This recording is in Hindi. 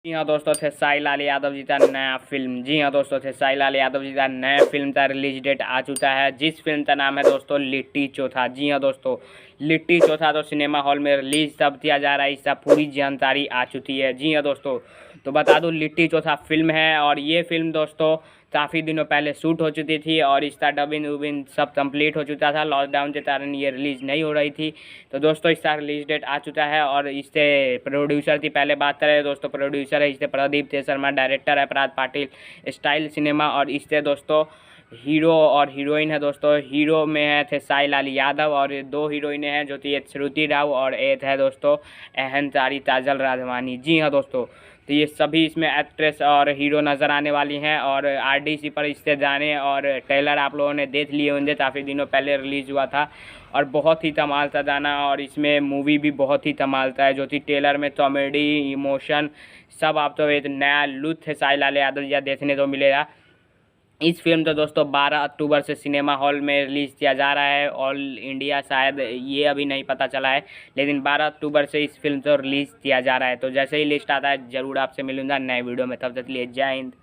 जी हाँ दोस्तों, थे साई लाल यादव जी का नया फिल्म। जी हाँ दोस्तों, थे साई लाल यादव जी का नया फिल्म का रिलीज डेट आ चुका है, जिस फिल्म का नाम है दोस्तों लिट्टी चोखा। जी हाँ दोस्तों, लिट्टी चोखा तो सिनेमा हॉल में रिलीज तब किया जा रहा है, इसका पूरी जानकारी आ चुकी है। जी हाँ दोस्तों, तो बता दूं लिट्टी चोखा फिल्म है और ये फिल्म दोस्तों काफ़ी दिनों पहले शूट हो चुकी थी और इसका डबिंग उबिंग सब कंप्लीट हो चुका था। लॉकडाउन के कारण ये रिलीज़ नहीं हो रही थी। तो दोस्तों इसका रिलीज डेट आ चुका है और इससे प्रोड्यूसर की पहले बात करें दोस्तों, प्रोड्यूसर है इससे प्रदीप थे शर्मा, डायरेक्टर है अपराध पाटिल, स्टाइल सिनेमा, और इससे दोस्तों हीरो और हीरोइन है दोस्तों। हीरो में है थे साई लाल यादव और दो हीरोइनें हैं जो कि एक श्रुति राव और एक है दोस्तों अहंसारी काजल राघवानी। जी हाँ दोस्तों, तो ये सभी इसमें एक्ट्रेस और हीरो नज़र आने वाली हैं और आरडीसी पर इससे जाने और ट्रेलर आप लोगों ने देख लिए होंगे, काफ़ी दिनों पहले रिलीज़ हुआ था और बहुत ही कमाल था गाना। और इसमें मूवी भी बहुत ही कमाल था, जो कि ट्रेलर में कॉमेडी इमोशन सब आप तो एक नया लुत्फ साई लाल यादव जी देखने को मिलेगा। इस फिल्म तो दोस्तों 12 अक्टूबर से सिनेमा हॉल में रिलीज़ किया जा रहा है। ऑल इंडिया शायद ये अभी नहीं पता चला है, लेकिन 12 अक्टूबर से इस फिल्म को रिलीज़ किया जा रहा है। तो जैसे ही लिस्ट आता है ज़रूर आपसे मिलूंगा नए वीडियो में, तब तक के लिए जय हिंद।